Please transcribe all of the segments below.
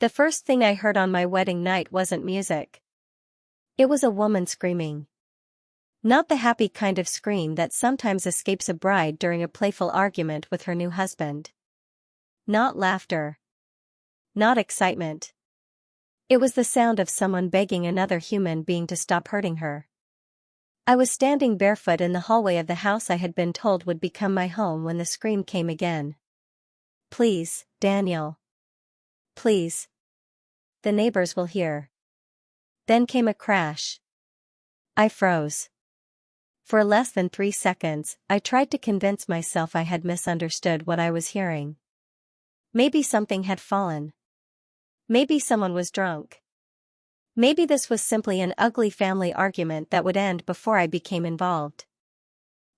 The first thing I heard on my wedding night wasn't music. It was a woman screaming. Not the happy kind of scream that sometimes escapes a bride during a playful argument with her new husband. Not laughter. Not excitement. It was the sound of someone begging another human being to stop hurting her. I was standing barefoot in the hallway of the house I had been told would become my home when the scream came again. "Please, Daniel. Please. The neighbors will hear." Then came a crash. I froze. For less than 3 seconds, I tried to convince myself I had misunderstood what I was hearing. Maybe something had fallen. Maybe someone was drunk. Maybe this was simply an ugly family argument that would end before I became involved.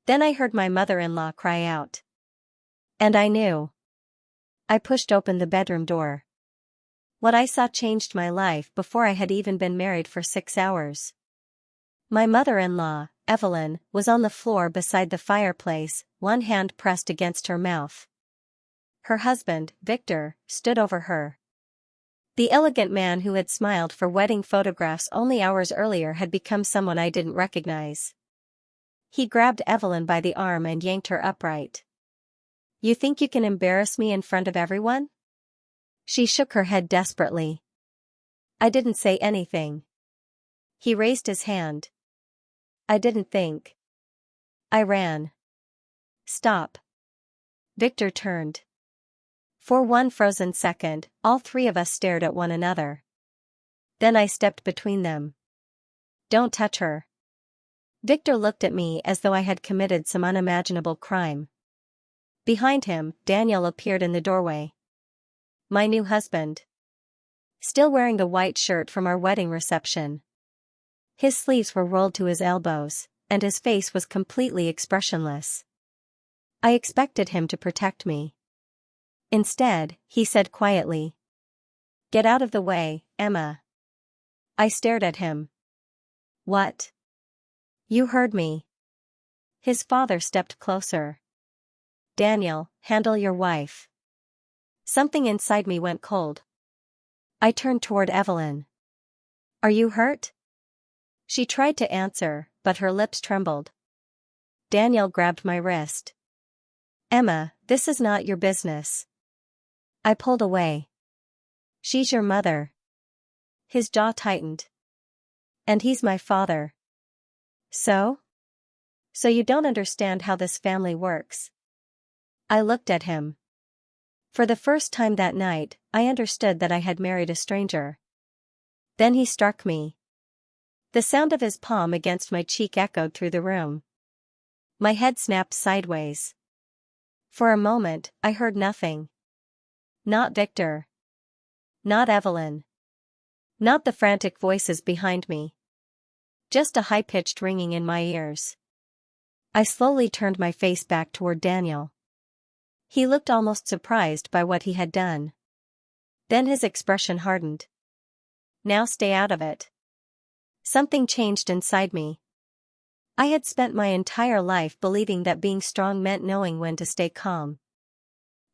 Then I heard my mother-in-law cry out. And I knew. I pushed open the bedroom door. What I saw changed my life before I had even been married for 6 hours. My mother-in-law, Evelyn, was on the floor beside the fireplace, one hand pressed against her mouth. Her husband, Victor, stood over her. The elegant man who had smiled for wedding photographs only hours earlier had become someone I didn't recognize. He grabbed Evelyn by the arm and yanked her upright. "You think you can embarrass me in front of everyone?" She shook her head desperately. I didn't say anything. He raised his hand. I didn't think. I ran. "Stop." Victor turned. For one frozen second, all three of us stared at one another. Then I stepped between them. "Don't touch her." Victor looked at me as though I had committed some unimaginable crime. Behind him, Daniel appeared in the doorway. My new husband. Still wearing the white shirt from our wedding reception. His sleeves were rolled to his elbows, and his face was completely expressionless. I expected him to protect me. Instead, he said quietly, "Get out of the way, Emma." I stared at him. "What?" "You heard me." His father stepped closer. "Daniel, handle your wife." Something inside me went cold. I turned toward Evelyn. "Are you hurt?" She tried to answer, but her lips trembled. Daniel grabbed my wrist. "Emma, this is not your business." I pulled away. "She's your mother." His jaw tightened. "And he's my father." So? "So you don't understand how this family works." I looked at him. For the first time that night, I understood that I had married a stranger. Then he struck me. The sound of his palm against my cheek echoed through the room. My head snapped sideways. For a moment, I heard nothing. Not Victor. Not Evelyn. Not the frantic voices behind me. Just a high-pitched ringing in my ears. I slowly turned my face back toward Daniel. He looked almost surprised by what he had done. Then his expression hardened. "Now stay out of it." Something changed inside me. I had spent my entire life believing that being strong meant knowing when to stay calm.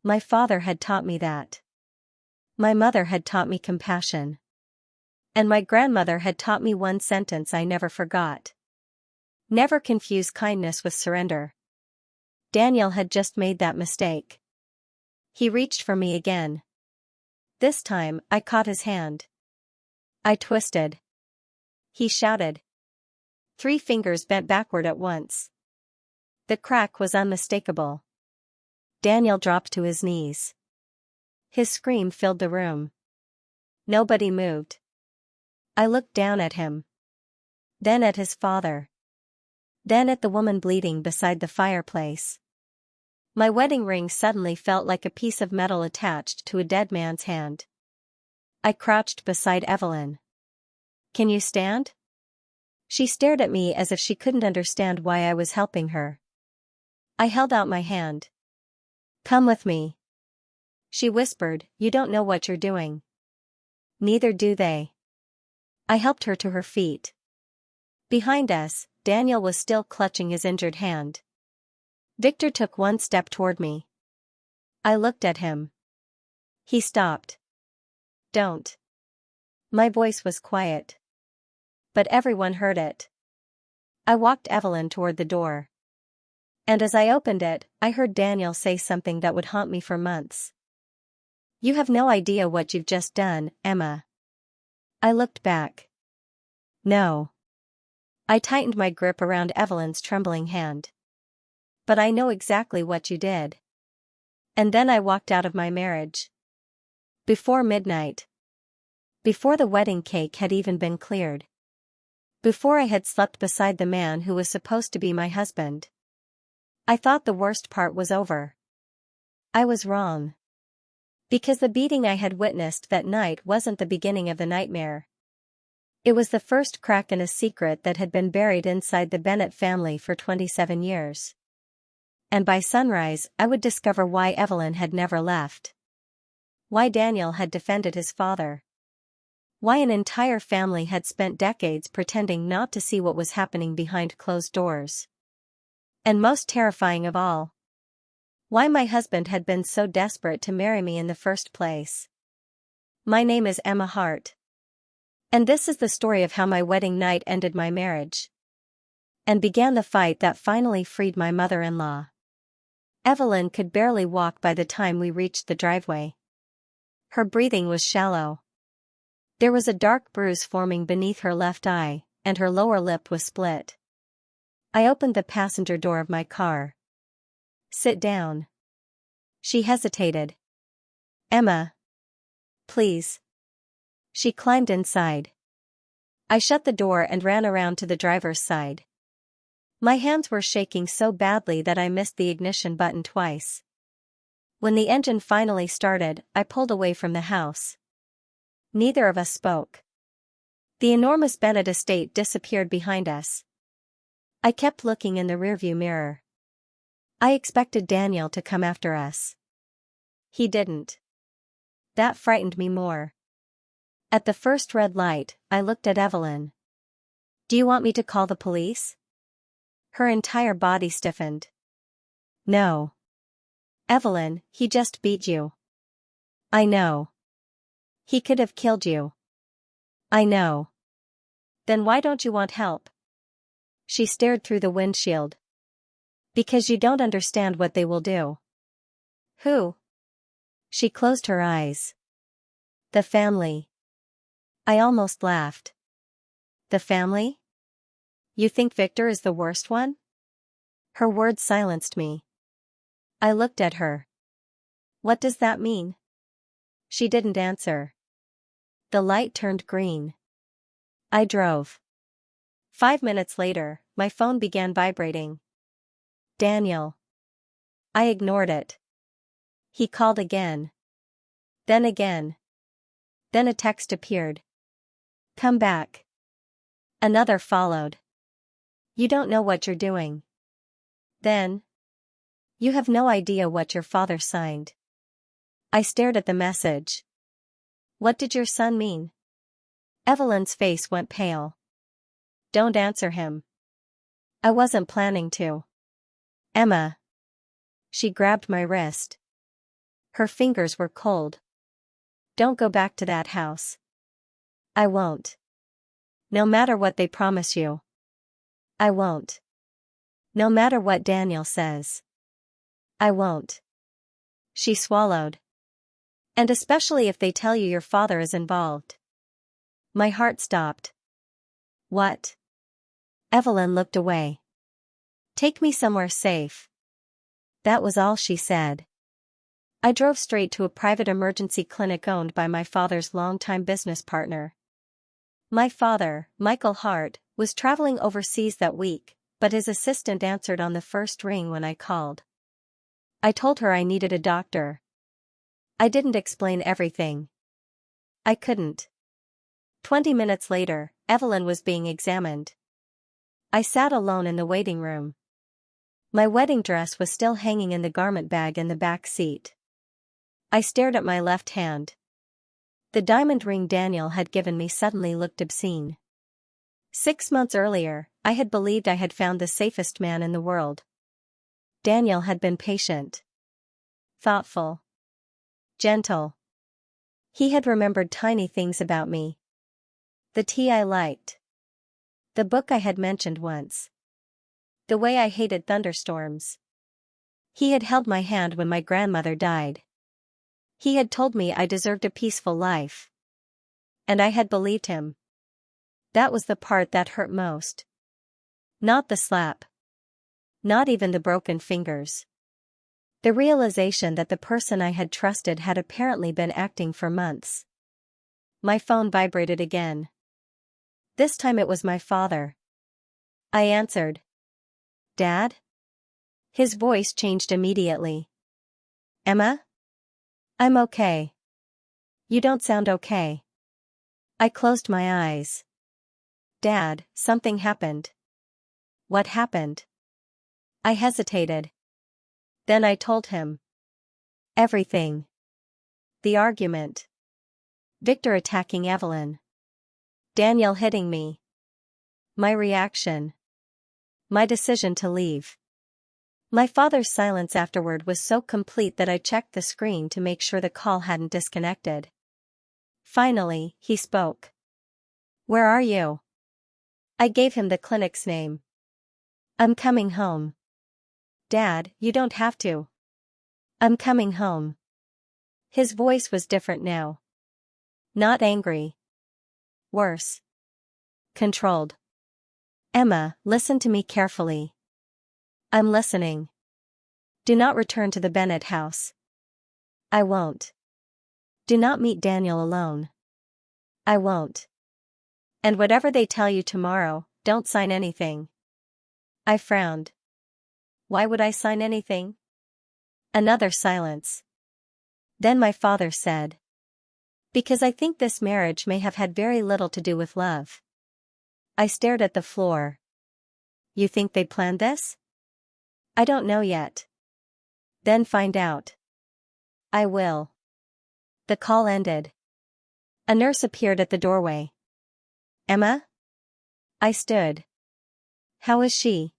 My father had taught me that. My mother had taught me compassion. And my grandmother had taught me one sentence I never forgot. Never confuse kindness with surrender. Daniel had just made that mistake. He reached for me again. This time, I caught his hand. I twisted. He shouted. 3 fingers bent backward at once. The crack was unmistakable. Daniel dropped to his knees. His scream filled the room. Nobody moved. I looked down at him. Then at his father. Then at the woman bleeding beside the fireplace. My wedding ring suddenly felt like a piece of metal attached to a dead man's hand. I crouched beside Evelyn. "Can you stand?" She stared at me as if she couldn't understand why I was helping her. I held out my hand. "Come with me." She whispered, "You don't know what you're doing." Neither do they. I helped her to her feet. Behind us, Daniel was still clutching his injured hand. Victor took one step toward me. I looked at him. He stopped. Don't. My voice was quiet. But everyone heard it. I walked Evelyn toward the door. And as I opened it, I heard Daniel say something that would haunt me for months. "You have no idea what you've just done, Emma." I looked back. No. I tightened my grip around Evelyn's trembling hand. "But I know exactly what you did." And then I walked out of my marriage. Before midnight. Before the wedding cake had even been cleared. Before I had slept beside the man who was supposed to be my husband. I thought the worst part was over. I was wrong. Because the beating I had witnessed that night wasn't the beginning of the nightmare. It was the first crack in a secret that had been buried inside the Bennett family for 27 years. And by sunrise, I would discover why Evelyn had never left. Why Daniel had defended his father. Why an entire family had spent decades pretending not to see what was happening behind closed doors. And most terrifying of all, why my husband had been so desperate to marry me in the first place. My name is Emma Hart. And this is the story of how my wedding night ended my marriage. And began the fight that finally freed my mother-in-law. Evelyn could barely walk by the time we reached the driveway. Her breathing was shallow. There was a dark bruise forming beneath her left eye, and her lower lip was split. I opened the passenger door of my car. "Sit down." She hesitated. "Emma. Please." She climbed inside. I shut the door and ran around to the driver's side. My hands were shaking so badly that I missed the ignition button twice. When the engine finally started, I pulled away from the house. Neither of us spoke. The enormous Bennett estate disappeared behind us. I kept looking in the rearview mirror. I expected Daniel to come after us. He didn't. That frightened me more. At the first red light, I looked at Evelyn. "Do you want me to call the police?" Her entire body stiffened. "No. Evelyn, he just beat you." "I know. He could have killed you." "I know. Then why don't you want help?" She stared through the windshield. "Because you don't understand what they will do." "Who?" She closed her eyes. "The family." I almost laughed. "The family? You think Victor is the worst one?" Her words silenced me. I looked at her. "What does that mean?" She didn't answer. The light turned green. I drove. 5 minutes later, my phone began vibrating. Daniel. I ignored it. He called again. Then again. Then a text appeared. "Come back." Another followed. "You don't know what you're doing." Then. "You have no idea what your father signed." I stared at the message. What did your son mean? Evelyn's face went pale. "Don't answer him." I wasn't planning to. "Emma." She grabbed my wrist. Her fingers were cold. "Don't go back to that house." "I won't. No matter what they promise you." "I won't. No matter what Daniel says." "I won't." She swallowed. "And especially if they tell you your father is involved." My heart stopped. "What?" Evelyn looked away. "Take me somewhere safe." That was all she said. I drove straight to a private emergency clinic owned by my father's longtime business partner. My father, Michael Hart, was traveling overseas that week, but his assistant answered on the first ring when I called. I told her I needed a doctor. I didn't explain everything. I couldn't. 20 minutes later, Evelyn was being examined. I sat alone in the waiting room. My wedding dress was still hanging in the garment bag in the back seat. I stared at my left hand. The diamond ring Daniel had given me suddenly looked obscene. 6 months earlier, I had believed I had found the safest man in the world. Daniel had been patient, thoughtful, gentle. He had remembered tiny things about me. The tea I liked. The book I had mentioned once. The way I hated thunderstorms. He had held my hand when my grandmother died. He had told me I deserved a peaceful life. And I had believed him. That was the part that hurt most. Not the slap. Not even the broken fingers. The realization that the person I had trusted had apparently been acting for months. My phone vibrated again. This time it was my father. I answered. Dad? His voice changed immediately. Emma? I'm okay. You don't sound okay. I closed my eyes. Dad, something happened. What happened? I hesitated. Then I told him. Everything. The argument. Victor attacking Evelyn. Daniel hitting me. My reaction. My decision to leave. My father's silence afterward was so complete that I checked the screen to make sure the call hadn't disconnected. Finally, he spoke. Where are you? I gave him the clinic's name. I'm coming home. Dad, you don't have to. I'm coming home. His voice was different now. Not angry. Worse. Controlled. Emma, listen to me carefully. I'm listening. Do not return to the Bennett house. I won't. Do not meet Daniel alone. I won't. And whatever they tell you tomorrow, don't sign anything. I frowned. Why would I sign anything? Another silence. Then my father said. Because I think this marriage may have had very little to do with love. I stared at the floor. You think they planned this? I don't know yet. Then find out. I will. The call ended. A nurse appeared at the doorway. Emma? I stood. How is she?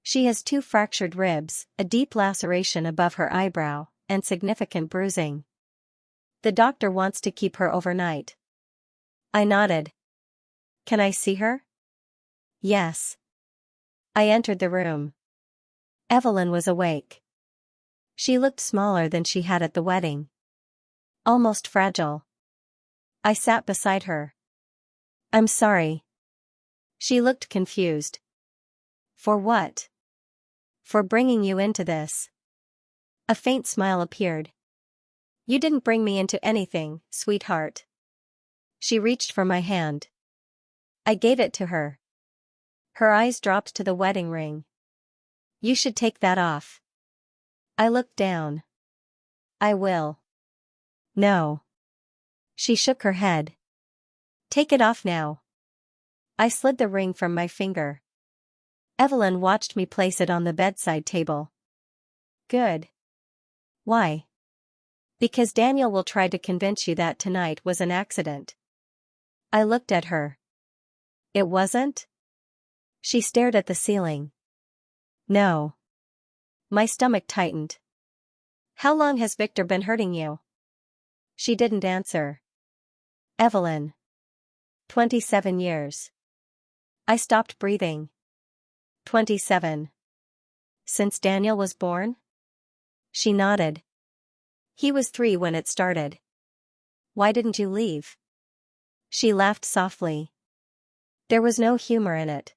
She has 2 fractured ribs, a deep laceration above her eyebrow, and significant bruising. The doctor wants to keep her overnight. I nodded. Can I see her? Yes. I entered the room. Evelyn was awake. She looked smaller than she had at the wedding. Almost fragile. I sat beside her. I'm sorry. She looked confused. For what? For bringing you into this. A faint smile appeared. You didn't bring me into anything, sweetheart. She reached for my hand. I gave it to her. Her eyes dropped to the wedding ring. You should take that off. I looked down. I will. No. She shook her head. Take it off now. I slid the ring from my finger. Evelyn watched me place it on the bedside table. Good. Why? Because Daniel will try to convince you that tonight was an accident. I looked at her. It wasn't? She stared at the ceiling. No. My stomach tightened. How long has Victor been hurting you? She didn't answer. Evelyn. 27 years. I stopped breathing. 27. Since Daniel was born? She nodded. He was 3 when it started. Why didn't you leave? She laughed softly. There was no humor in it.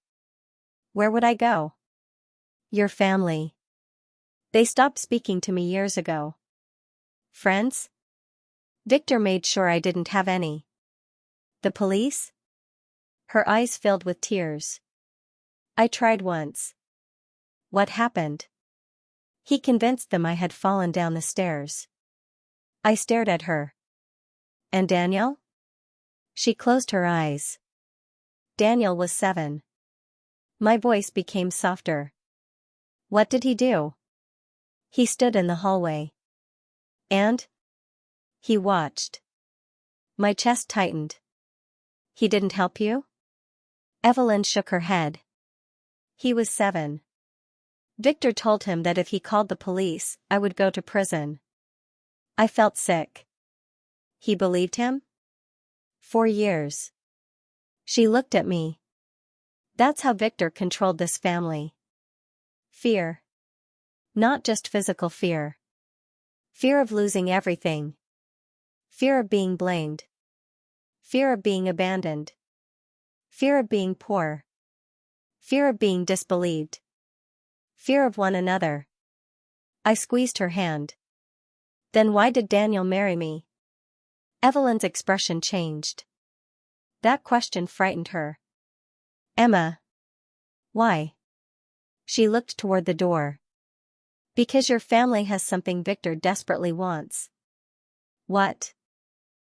Where would I go? Your family. They stopped speaking to me years ago. Friends? Victor made sure I didn't have any. The police? Her eyes filled with tears. I tried once. What happened? He convinced them I had fallen down the stairs. I stared at her. And Daniel? She closed her eyes. Daniel was 7. My voice became softer. What did he do? He stood in the hallway. And? He watched. My chest tightened. He didn't help you? Evelyn shook her head. He was 7. Victor told him that if he called the police, I would go to prison. I felt sick. He believed him? 4 years. She looked at me. That's how Victor controlled this family. Fear. Not just physical fear. Fear of losing everything. Fear of being blamed. Fear of being abandoned. Fear of being poor. Fear of being disbelieved. Fear of one another. I squeezed her hand. Then why did Daniel marry me? Evelyn's expression changed. That question frightened her. Emma. Why? She looked toward the door. Because your family has something Victor desperately wants. What?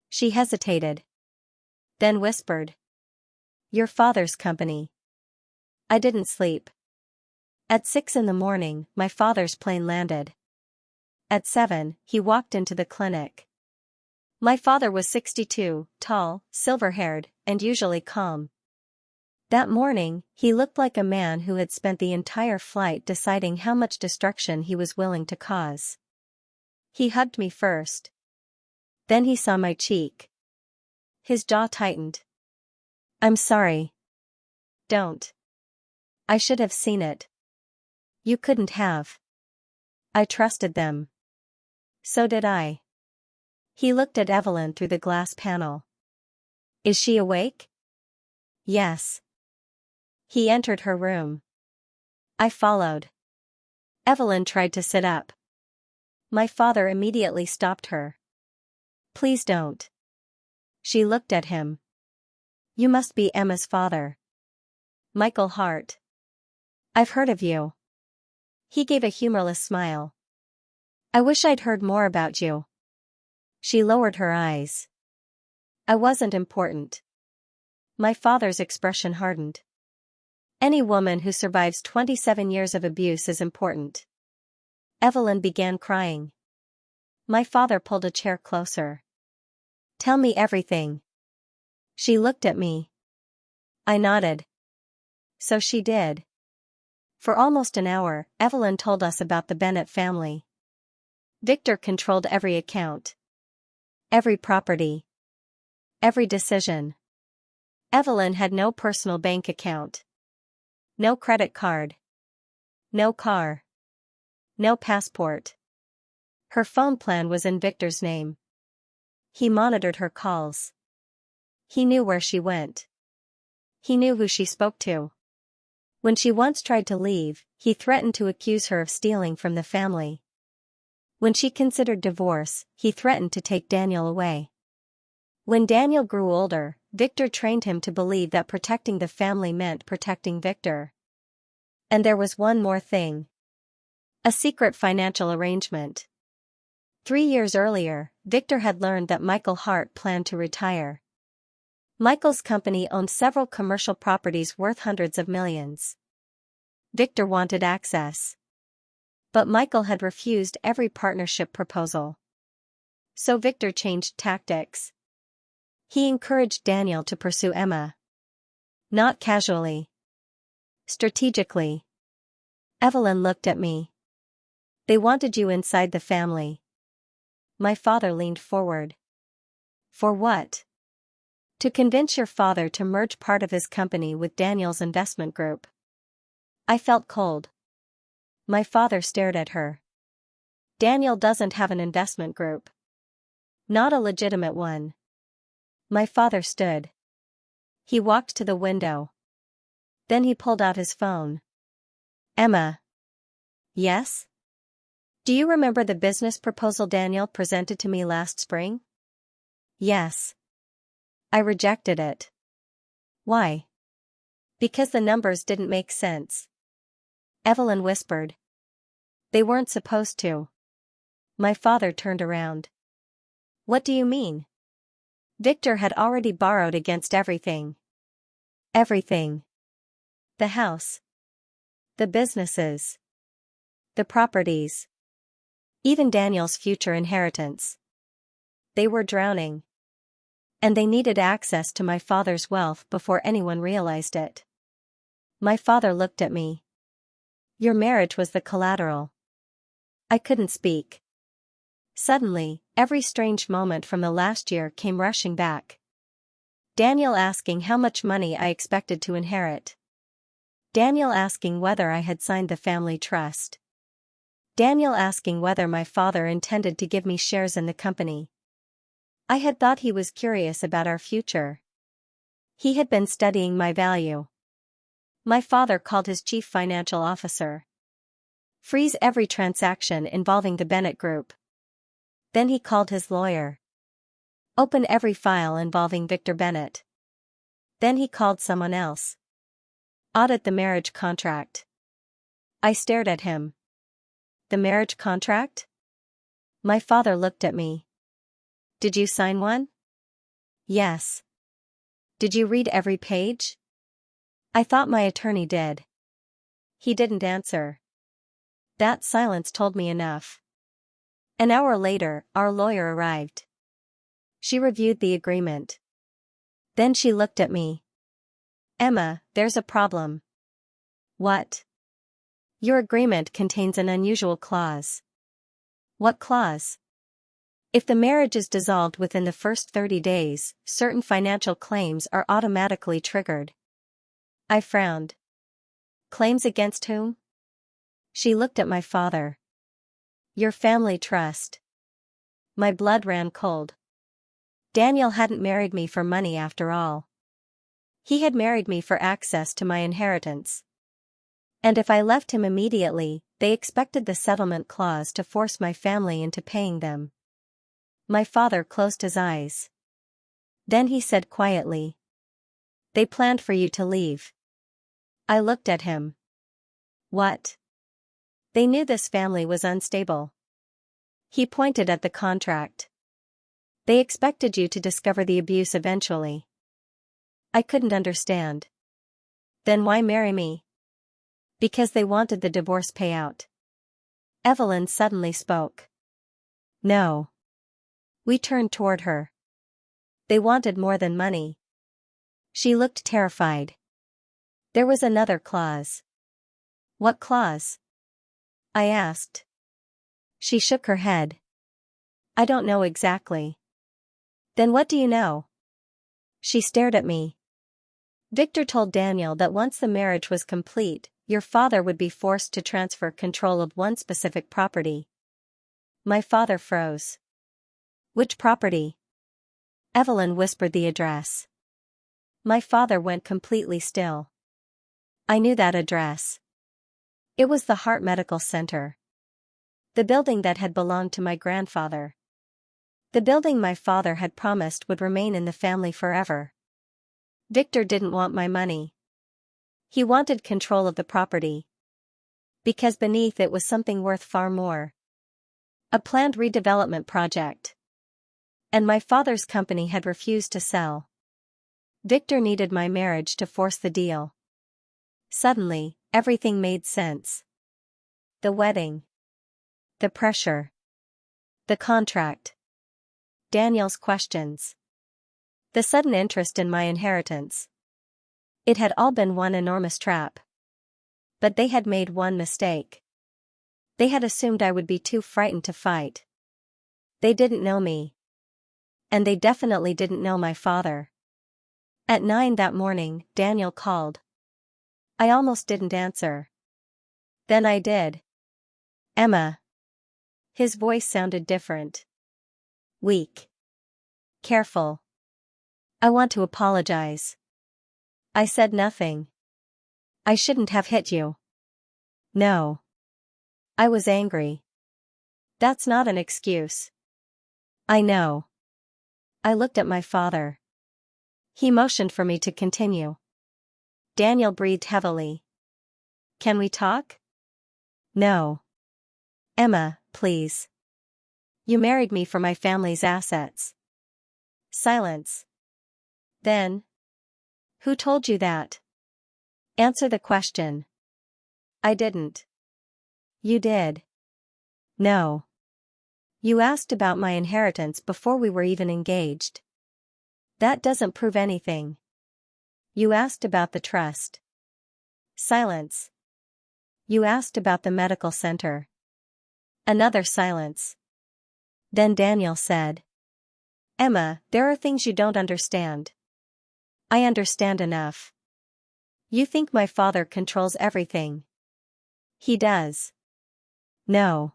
She hesitated. Then whispered. Your father's company. I didn't sleep. At 6 a.m, my father's plane landed. At 7, he walked into the clinic. My father was 62, tall, silver-haired, and usually calm. That morning, he looked like a man who had spent the entire flight deciding how much destruction he was willing to cause. He hugged me first. Then he saw my cheek. His jaw tightened. I'm sorry. Don't. I should have seen it. You couldn't have. I trusted them. So did I. He looked at Evelyn through the glass panel. Is she awake? Yes. He entered her room. I followed. Evelyn tried to sit up. My father immediately stopped her. Please don't. She looked at him. You must be Emma's father. Michael Hart. I've heard of you. He gave a humorless smile. I wish I'd heard more about you. She lowered her eyes. I wasn't important. My father's expression hardened. Any woman who survives 27 years of abuse is important. Evelyn began crying. My father pulled a chair closer. Tell me everything. She looked at me. I nodded. So she did. For almost an hour, Evelyn told us about the Bennett family. Victor controlled every account. Every property. Every decision. Evelyn had no personal bank account. No credit card. No car. No passport. Her phone plan was in Victor's name. He monitored her calls. He knew where she went. He knew who she spoke to. When she once tried to leave, he threatened to accuse her of stealing from the family. When she considered divorce, he threatened to take Daniel away. When Daniel grew older, Victor trained him to believe that protecting the family meant protecting Victor. And there was one more thing. A secret financial arrangement. 3 years earlier, Victor had learned that Michael Hart planned to retire. Michael's company owned several commercial properties worth hundreds of millions. Victor wanted access. But Michael had refused every partnership proposal. So Victor changed tactics. He encouraged Daniel to pursue Emma. Not casually. Strategically. Evelyn looked at me. They wanted you inside the family. My father leaned forward. For what? To convince your father to merge part of his company with Daniel's investment group. I felt cold. My father stared at her. Daniel doesn't have an investment group. Not a legitimate one. My father stood. He walked to the window. Then he pulled out his phone. Emma. Yes? Do you remember the business proposal Daniel presented to me last spring? Yes. I rejected it. Why? Because the numbers didn't make sense. Evelyn whispered. They weren't supposed to. My father turned around. What do you mean? Victor had already borrowed against everything. Everything. The house. The businesses. The properties. Even Daniel's future inheritance. They were drowning. And they needed access to my father's wealth before anyone realized it. My father looked at me. Your marriage was the collateral. I couldn't speak. Suddenly, every strange moment from the last year came rushing back. Daniel asking how much money I expected to inherit. Daniel asking whether I had signed the family trust. Daniel asking whether my father intended to give me shares in the company. I had thought he was curious about our future. He had been studying my value. My father called his chief financial officer. Freeze every transaction involving the Bennett Group. Then he called his lawyer. Open every file involving Victor Bennett. Then he called someone else. Audit the marriage contract. I stared at him. The marriage contract? My father looked at me. Did you sign one? Yes. Did you read every page? I thought my attorney did. He didn't answer. That silence told me enough. An hour later, our lawyer arrived. She reviewed the agreement. Then she looked at me. Emma, there's a problem. What? Your agreement contains an unusual clause. What clause? If the marriage is dissolved within the first 30 days, certain financial claims are automatically triggered. I frowned. Claims against whom? She looked at my father. Your family trust. My blood ran cold. Daniel hadn't married me for money after all. He had married me for access to my inheritance. And if I left him immediately, they expected the settlement clause to force my family into paying them. My father closed his eyes. Then he said quietly, "They planned for you to leave." I looked at him. What? They knew this family was unstable. He pointed at the contract. They expected you to discover the abuse eventually. I couldn't understand. Then why marry me? Because they wanted the divorce payout. Evelyn suddenly spoke. No. We turned toward her. They wanted more than money. She looked terrified. There was another clause. What clause? I asked. She shook her head. I don't know exactly. Then what do you know? She stared at me. Victor told Daniel that once the marriage was complete, your father would be forced to transfer control of one specific property. My father froze. Which property? Evelyn whispered the address. My father went completely still. I knew that address. It was the Heart Medical Center. The building that had belonged to my grandfather. The building my father had promised would remain in the family forever. Victor didn't want my money. He wanted control of the property. Because beneath it was something worth far more. A planned redevelopment project. And my father's company had refused to sell. Victor needed my marriage to force the deal. Suddenly, everything made sense. The wedding. The pressure. The contract. Daniel's questions. The sudden interest in my inheritance. It had all been one enormous trap. But they had made one mistake. They had assumed I would be too frightened to fight. They didn't know me. And they definitely didn't know my father. At 9 that morning, Daniel called. I almost didn't answer. Then I did. Emma. His voice sounded different. Weak. Careful. I want to apologize. I said nothing. I shouldn't have hit you. No. I was angry. That's not an excuse. I know. I looked at my father. He motioned for me to continue. Daniel breathed heavily. Can we talk? No. Emma, please. You married me for my family's assets. Silence. Then. Who told you that? Answer the question. I didn't. You did. No. You asked about my inheritance before we were even engaged. That doesn't prove anything. You asked about the trust. Silence. You asked about the medical center. Another silence. Then Daniel said, "Emma, there are things you don't understand." "I understand enough. You think my father controls everything." "He does." "No."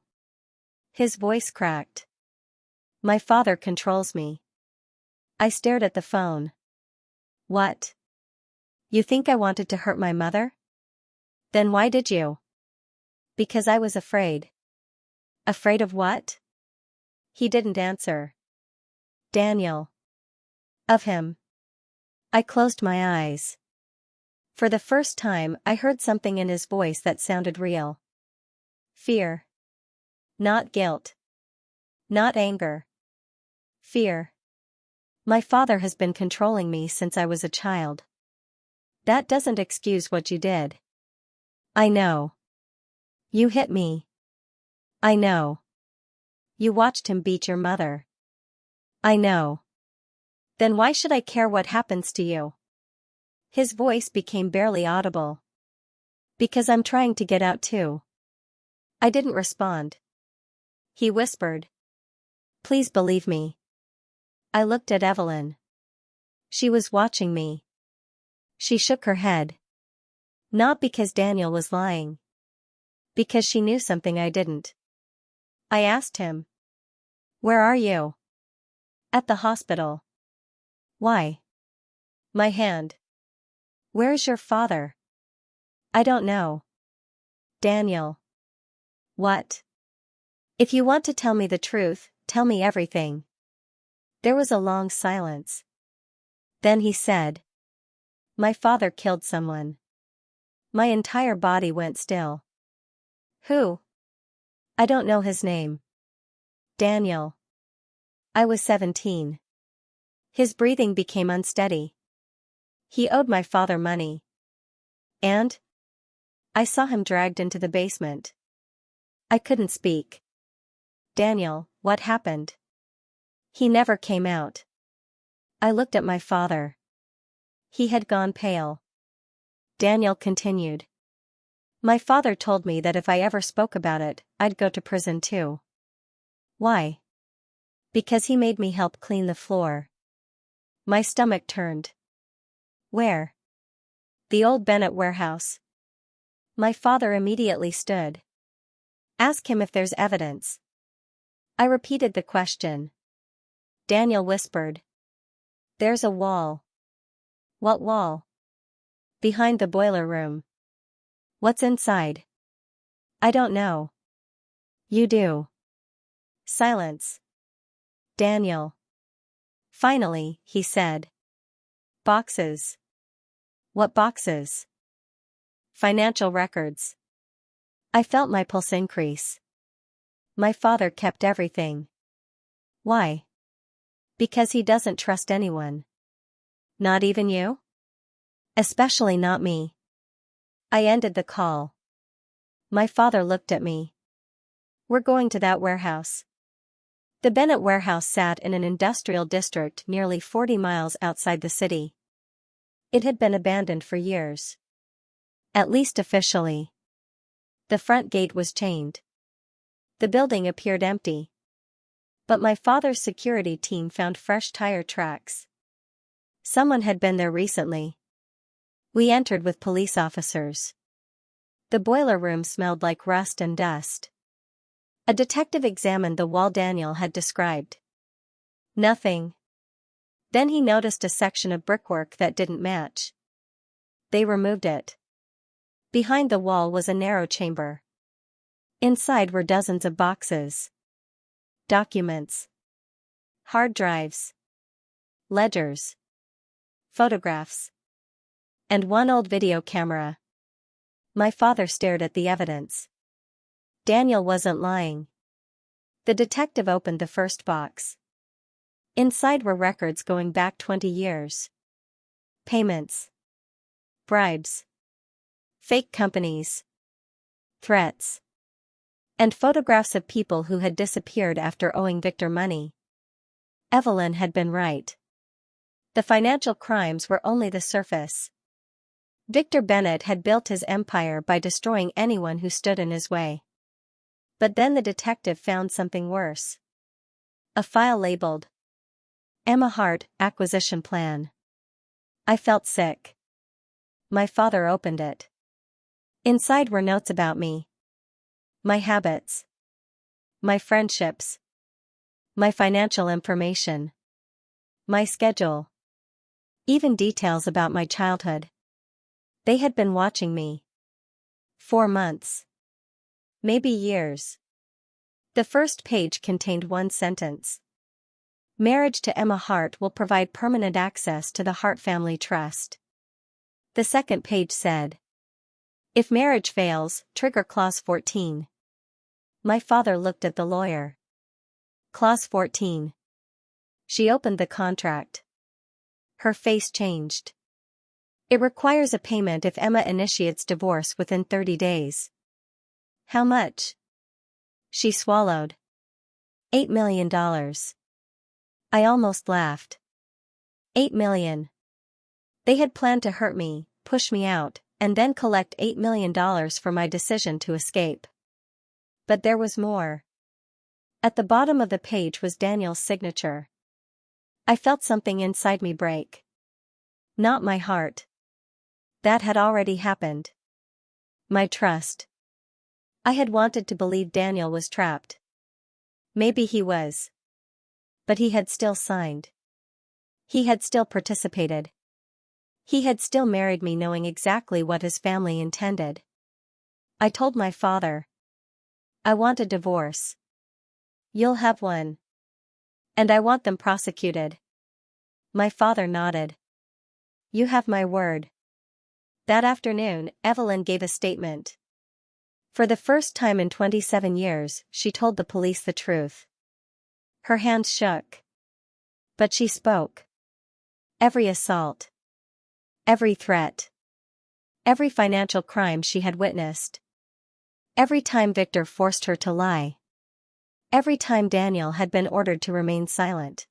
His voice cracked. "My father controls me." I stared at the phone. "What? You think I wanted to hurt my mother?" "Then why did you?" "Because I was afraid." "Afraid of what?" He didn't answer. "Daniel." "Of him." I closed my eyes. For the first time, I heard something in his voice that sounded real. Fear. Not guilt. Not anger. Fear. My father has been controlling me since I was a child. That doesn't excuse what you did. I know. You hit me. I know. You watched him beat your mother. I know. Then why should I care what happens to you? His voice became barely audible. Because I'm trying to get out too. I didn't respond. He whispered, "Please believe me." I looked at Evelyn. She was watching me. She shook her head. Not because Daniel was lying. Because she knew something I didn't. I asked him, "Where are you?" "At the hospital." "Why?" "My hand." "Where's your father?" "I don't know." "Daniel." "What?" "If you want to tell me the truth, tell me everything." There was a long silence. Then he said, "My father killed someone." My entire body went still. "Who?" "I don't know his name." "Daniel." I was 17. His breathing became unsteady. "He owed my father money." "And?" "I saw him dragged into the basement." I couldn't speak. "Daniel, what happened?" "He never came out." I looked at my father. He had gone pale. Daniel continued. "My father told me that if I ever spoke about it, I'd go to prison too." "Why?" "Because he made me help clean the floor." My stomach turned. "Where?" "The old Bennett warehouse." My father immediately stood. "Ask him if there's evidence." I repeated the question. Daniel whispered, "There's a wall." "What wall?" "Behind the boiler room." "What's inside?" "I don't know." "You do." Silence. "Daniel." Finally, he said, "Boxes." "What boxes?" "Financial records." I felt my pulse increase. My father kept everything. Why? Because he doesn't trust anyone. Not even you? Especially not me. I ended the call. My father looked at me. "We're going to that warehouse." The Bennett warehouse sat in an industrial district nearly 40 miles outside the city. It had been abandoned for years. At least officially. The front gate was chained. The building appeared empty. But my father's security team found fresh tire tracks. Someone had been there recently. We entered with police officers. The boiler room smelled like rust and dust. A detective examined the wall Daniel had described. Nothing. Then he noticed a section of brickwork that didn't match. They removed it. Behind the wall was a narrow chamber. Inside were dozens of boxes. Documents. Hard drives. Ledgers. Photographs. And one old video camera. My father stared at the evidence. Daniel wasn't lying. The detective opened the first box. Inside were records going back 20 years. Payments. Bribes. Fake companies. Threats. And photographs of people who had disappeared after owing Victor money. Evelyn had been right. The financial crimes were only the surface. Victor Bennett had built his empire by destroying anyone who stood in his way. But then the detective found something worse. A file labeled Emma Hart, Acquisition Plan. I felt sick. My father opened it. Inside were notes about me. My habits. My friendships. My financial information. My schedule. Even details about my childhood. They had been watching me. 4 months. Maybe years. The first page contained one sentence. Marriage to Emma Hart will provide permanent access to the Hart Family Trust. The second page said, if marriage fails, trigger Clause 14. My father looked at the lawyer. Clause 14. She opened the contract. Her face changed. It requires a payment if Emma initiates divorce within 30 days. How much? She swallowed. $8 million. I almost laughed. $8 million. They had planned to hurt me, push me out, and then collect $8 million for my decision to escape. But there was more. At the bottom of the page was Daniel's signature. I felt something inside me break. Not my heart. That had already happened. My trust. I had wanted to believe Daniel was trapped. Maybe he was. But he had still signed. He had still participated. He had still married me knowing exactly what his family intended. I told my father. I want a divorce. You'll have one. And I want them prosecuted. My father nodded. You have my word. That afternoon, Evelyn gave a statement. For the first time in 27 years, she told the police the truth. Her hands shook. But she spoke. Every assault. Every threat. Every financial crime she had witnessed. Every time Victor forced her to lie. Every time Daniel had been ordered to remain silent.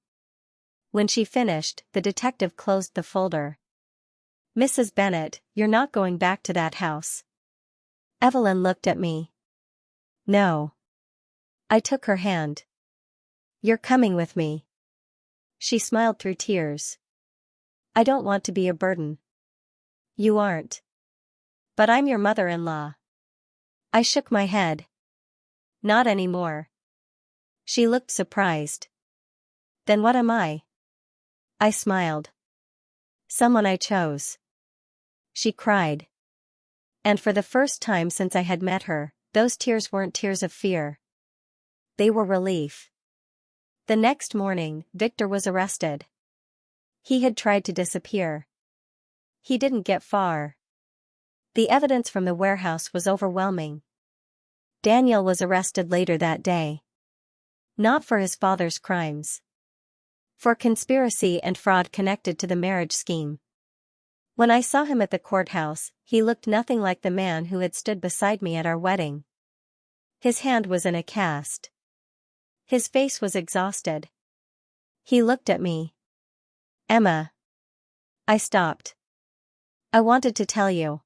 When she finished, the detective closed the folder. Mrs. Bennet, you're not going back to that house. Evelyn looked at me. No. I took her hand. You're coming with me. She smiled through tears. I don't want to be a burden. You aren't. But I'm your mother-in-law. I shook my head. Not anymore. She looked surprised. Then what am I? I smiled. Someone I chose. She cried. And for the first time since I had met her, those tears weren't tears of fear. They were relief. The next morning, Victor was arrested. He had tried to disappear. He didn't get far. The evidence from the warehouse was overwhelming. Daniel was arrested later that day. Not for his father's crimes. For conspiracy and fraud connected to the marriage scheme. When I saw him at the courthouse, he looked nothing like the man who had stood beside me at our wedding. His hand was in a cast. His face was exhausted. He looked at me. Emma. I stopped. I wanted to tell you.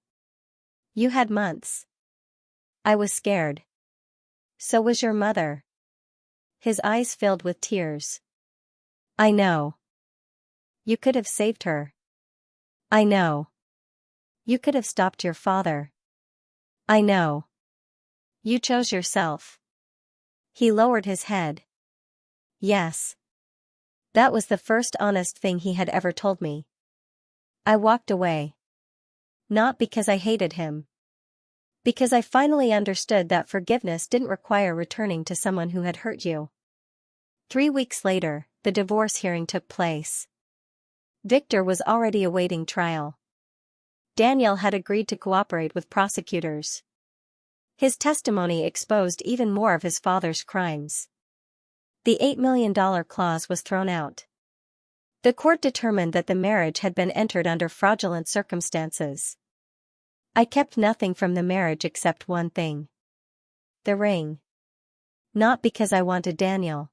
You had months. I was scared. So was your mother. His eyes filled with tears. I know. You could have saved her. I know. You could have stopped your father. I know. You chose yourself. He lowered his head. Yes. That was the first honest thing he had ever told me. I walked away. Not because I hated him. Because I finally understood that forgiveness didn't require returning to someone who had hurt you. 3 weeks later, the divorce hearing took place. Victor was already awaiting trial. Daniel had agreed to cooperate with prosecutors. His testimony exposed even more of his father's crimes. The $8 million clause was thrown out. The court determined that the marriage had been entered under fraudulent circumstances. I kept nothing from the marriage except one thing. The ring. Not because I wanted Daniel.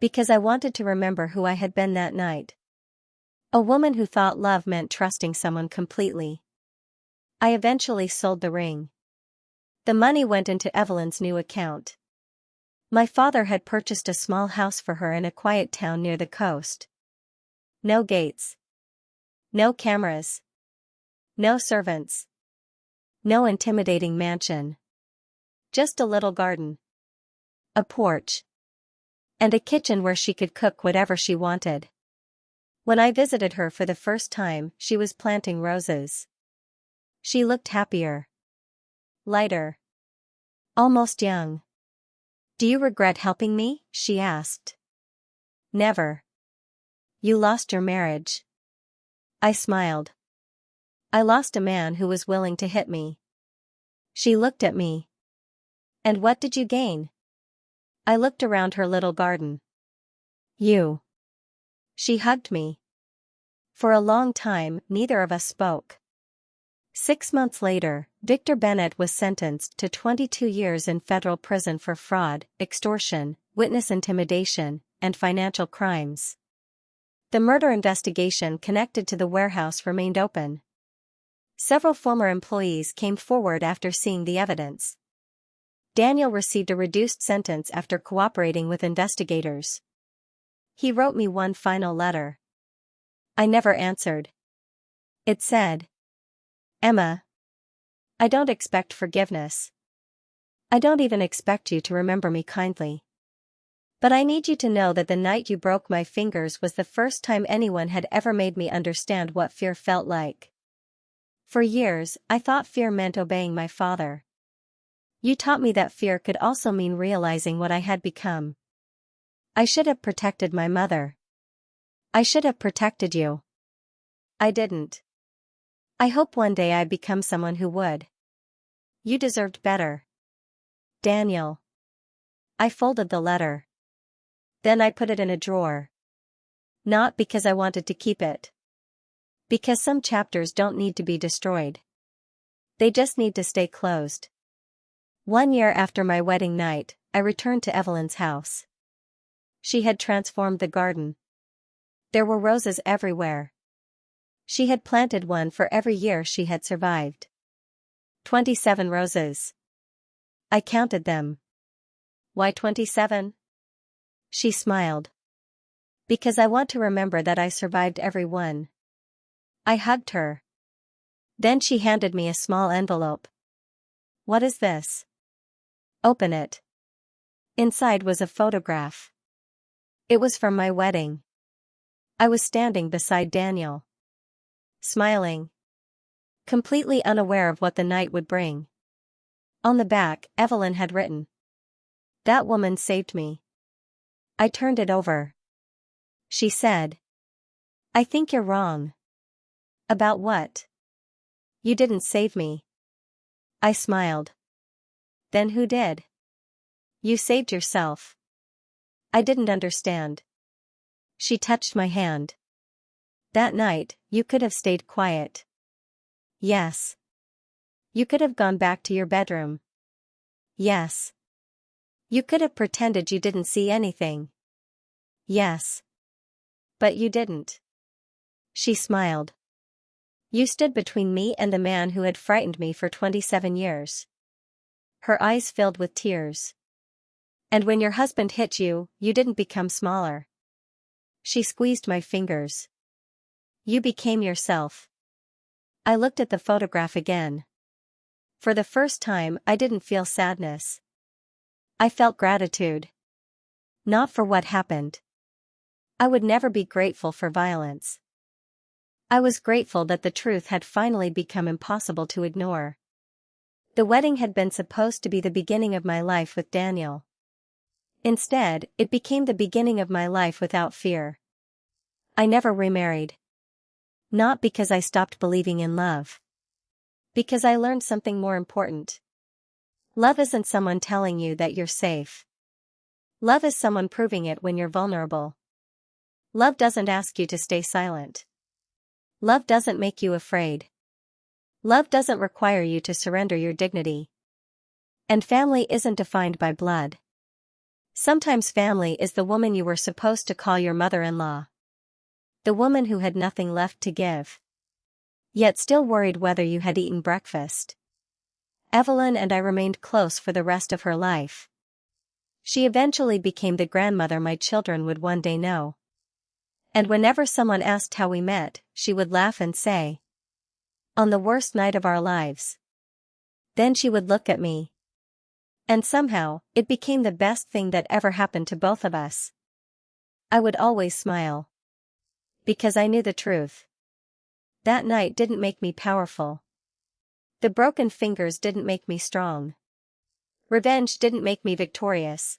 Because I wanted to remember who I had been that night. A woman who thought love meant trusting someone completely. I eventually sold the ring. The money went into Evelyn's new account. My father had purchased a small house for her in a quiet town near the coast. No gates. No cameras. No servants. No intimidating mansion. Just a little garden. A porch. And a kitchen where she could cook whatever she wanted. When I visited her for the first time, she was planting roses. She looked happier. Lighter. Almost young. "Do you regret helping me?" she asked. "Never." "You lost your marriage." I smiled. "I lost a man who was willing to hit me." She looked at me. "And what did you gain?" I looked around her little garden. "You." She hugged me. For a long time, neither of us spoke. 6 months later, Victor Bennett was sentenced to 22 years in federal prison for fraud, extortion, witness intimidation, and financial crimes. The murder investigation connected to the warehouse remained open. Several former employees came forward after seeing the evidence. Daniel received a reduced sentence after cooperating with investigators. He wrote me one final letter. I never answered. It said, "Emma, I don't expect forgiveness. I don't even expect you to remember me kindly. But I need you to know that the night you broke my fingers was the first time anyone had ever made me understand what fear felt like. For years, I thought fear meant obeying my father. You taught me that fear could also mean realizing what I had become. I should have protected my mother. I should have protected you. I didn't. I hope one day I become someone who would. You deserved better. Daniel." I folded the letter. Then I put it in a drawer. Not because I wanted to keep it. Because some chapters don't need to be destroyed. They just need to stay closed. 1 year after my wedding night, I returned to Evelyn's house. She had transformed the garden. There were roses everywhere. She had planted one for every year she had survived. 27 roses. I counted them. "Why 27? She smiled. "Because I want to remember that I survived every one." I hugged her. Then she handed me a small envelope. "What is this?" "Open it." Inside was a photograph. It was from my wedding. I was standing beside Daniel. Smiling. Completely unaware of what the night would bring. On the back, Evelyn had written, "That woman saved me." I turned it over. She said, "I think you're wrong." "About what?" "You didn't save me." I smiled. "Then who did?" "You saved yourself." I didn't understand. She touched my hand. "That night, you could have stayed quiet." "Yes." "You could have gone back to your bedroom." "Yes." "You could have pretended you didn't see anything." "Yes." "But you didn't." She smiled. "You stood between me and the man who had frightened me for 27 years. Her eyes filled with tears. "And when your husband hit you, you didn't become smaller." She squeezed my fingers. "You became yourself." I looked at the photograph again. For the first time, I didn't feel sadness. I felt gratitude. Not for what happened. I would never be grateful for violence. I was grateful that the truth had finally become impossible to ignore. The wedding had been supposed to be the beginning of my life with Daniel. Instead, it became the beginning of my life without fear. I never remarried. Not because I stopped believing in love. Because I learned something more important. Love isn't someone telling you that you're safe. Love is someone proving it when you're vulnerable. Love doesn't ask you to stay silent. Love doesn't make you afraid. Love doesn't require you to surrender your dignity. And family isn't defined by blood. Sometimes family is the woman you were supposed to call your mother-in-law. The woman who had nothing left to give. Yet still worried whether you had eaten breakfast. Evelyn and I remained close for the rest of her life. She eventually became the grandmother my children would one day know. And whenever someone asked how we met, she would laugh and say, "On the worst night of our lives." Then she would look at me. And somehow, it became the best thing that ever happened to both of us. I would always smile. Because I knew the truth. That night didn't make me powerful. The broken fingers didn't make me strong. Revenge didn't make me victorious.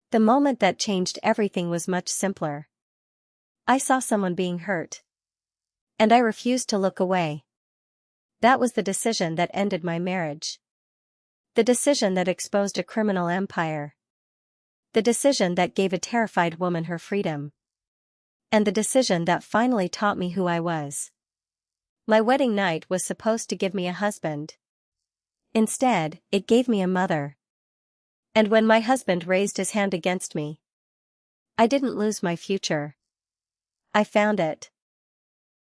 The moment that changed everything was much simpler. I saw someone being hurt. And I refused to look away. That was the decision that ended my marriage. The decision that exposed a criminal empire. The decision that gave a terrified woman her freedom. And the decision that finally taught me who I was. My wedding night was supposed to give me a husband. Instead, it gave me a mother. And when my husband raised his hand against me, I didn't lose my future. I found it.